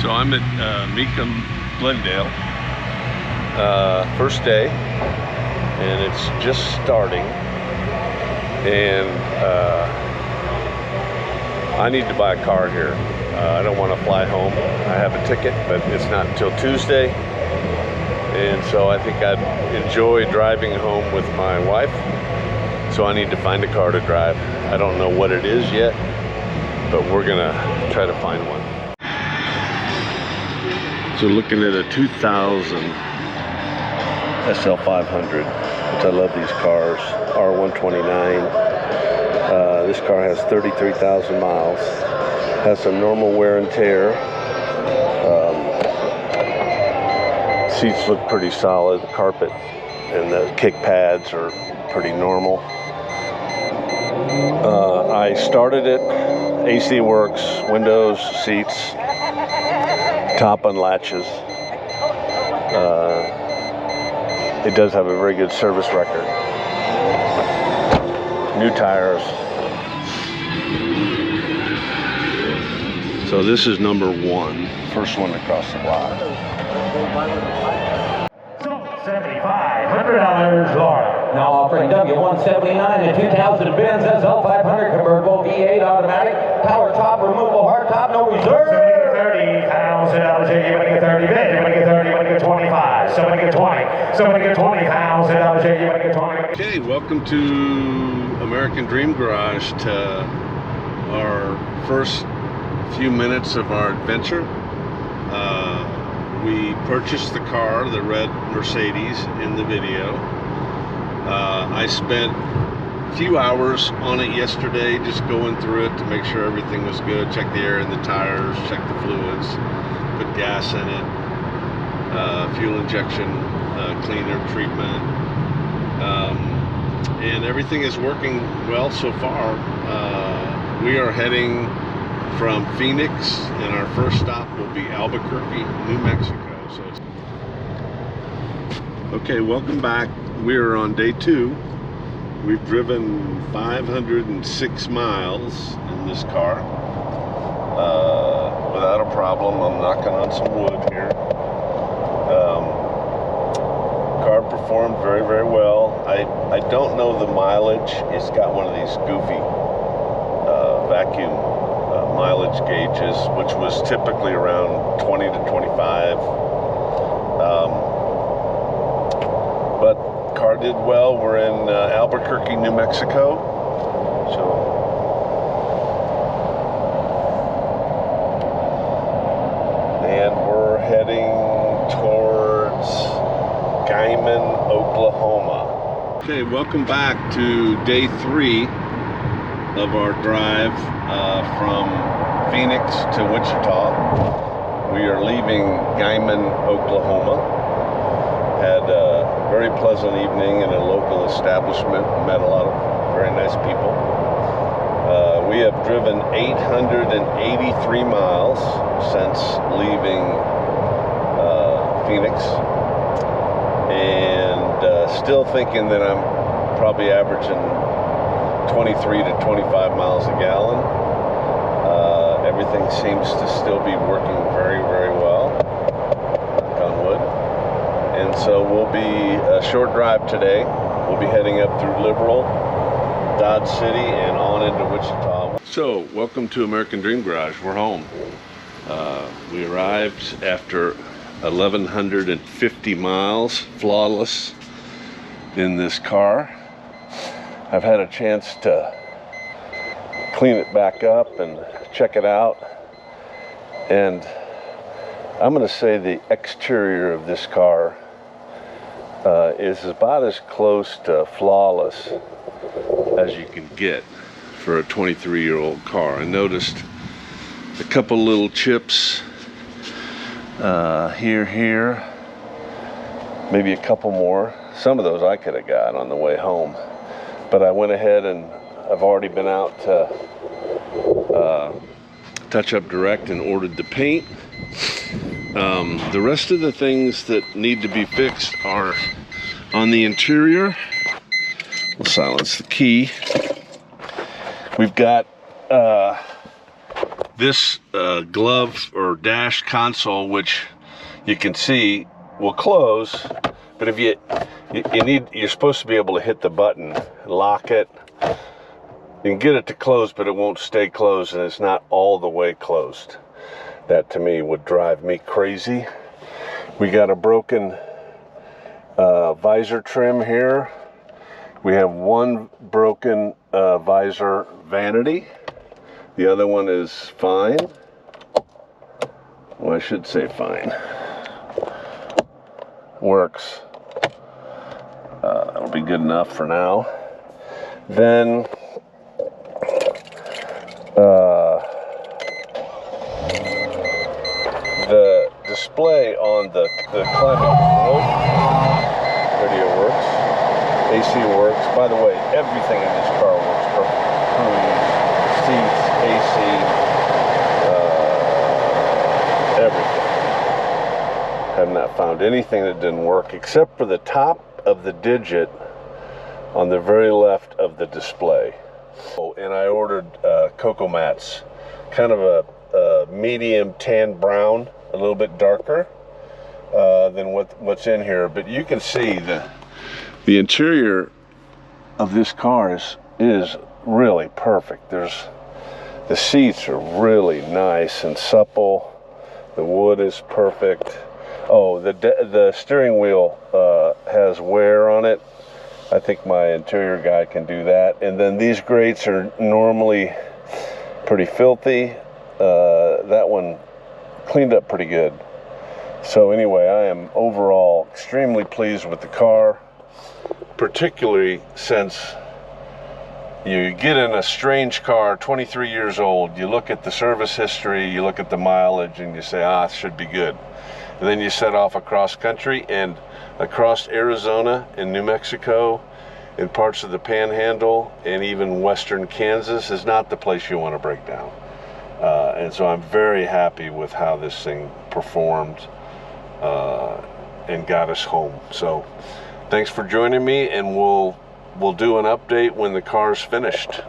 So I'm at Mecum, Glendale, first day, and it's just starting, and I need to buy a car here. I don't want to fly home. I have a ticket, but it's not until Tuesday, and so I think I'd enjoy driving home with my wife, so I need to find a car to drive. I don't know what it is yet, but we're gonna try to find one. So looking at a 2000 SL500, which I love these cars, R129. This car has 33,000 miles, has some normal wear and tear. Seats look pretty solid, the carpet and the kick pads are pretty normal. I started it, AC works, windows, seats, top unlatches. It does have a very good service record. New tires. So this is number one, first one across the block. $7,500, Laura. Now offering W179 and 2000 Benz SL500 convertible V8 automatic, power top, removable hard top, no reserve. $30,000 here. You want to get 30 bid. You want to get 30. You want to get 25. Somebody get 20. Somebody get $20,000 here. You want to get 20. Okay, welcome to American Dream Garage, to our first few minutes of our adventure. We purchased the car, the red Mercedes, in the video. I spent a few hours on it yesterday, just going through it to make sure everything was good, check the air in the tires, check the fluids, put gas in it, fuel injection, cleaner treatment, and everything is working well so far. We are heading from Phoenix, and our first stop will be Albuquerque, New Mexico. Okay, welcome back. We are on day 2. We've driven 506 miles in this car without a problem. I'm knocking on some wood here. Car performed very, very well. I don't know the mileage. It's got one of these goofy vacuum mileage gauges, which was typically around 20 to 25. But car did well. We're in Albuquerque, New Mexico. And we're heading towards Guymon, Oklahoma. Okay, welcome back to day 3 of our drive from Phoenix to Wichita. We are leaving Guymon, Oklahoma. Had a very pleasant evening in a local establishment. Met a lot of very nice people. We have driven 883 miles since leaving Phoenix, and still thinking that I'm probably averaging 23 to 25 miles a gallon. Everything seems to still be working very, very well, knock on wood. And so we'll be a short drive today. We'll be heading up through Liberal, Dodge City, and on into Wichita. So, welcome to American Dream Garage. We're home. We arrived after 1,150 miles, flawless, in this car. I've had a chance to clean it back up and check it out, and I'm going to say the exterior of this car is about as close to flawless as you can get for a 23-year-old car. I noticed a couple little chips here, maybe a couple more. Some of those I could have got on the way home, but I went ahead and I've already been out to Touch Up Direct and ordered the paint. The rest of the things that need to be fixed are on the interior. We'll silence the key. We've got This glove or dash console, which you can see will close, but if you're supposed to be able to hit the button, lock it. You can get it to close, but it won't stay closed, and it's not all the way closed. That to me would drive me crazy. We got a broken visor trim here. We have one broken visor vanity. The other one is fine. Well, I should say fine. Works. That'll be good enough for now. Then the display on the climate control radio works. AC works. By the way, everything in this car works perfect. Cruise, seats, AC, everything. Have not found anything that didn't work except for the top of the digit on the very left of the display. Oh, and I ordered cocoa mats, kind of a medium tan brown, a little bit darker than what's in here. But you can see the interior of this car is really perfect. The seats are really nice and supple. The wood is perfect. Oh, the steering wheel has wear on it. I think my interior guy can do that. And then these grates are normally pretty filthy. That one cleaned up pretty good. So anyway, I am overall extremely pleased with the car, particularly since you get in a strange car, 23 years old, you look at the service history, you look at the mileage, and you say, it should be good. And then you set off across country, and across Arizona and New Mexico and parts of the Panhandle and even western Kansas is not the place you want to break down. And so I'm very happy with how this thing performed and got us home. So thanks for joining me, and we'll do an update when the car's finished.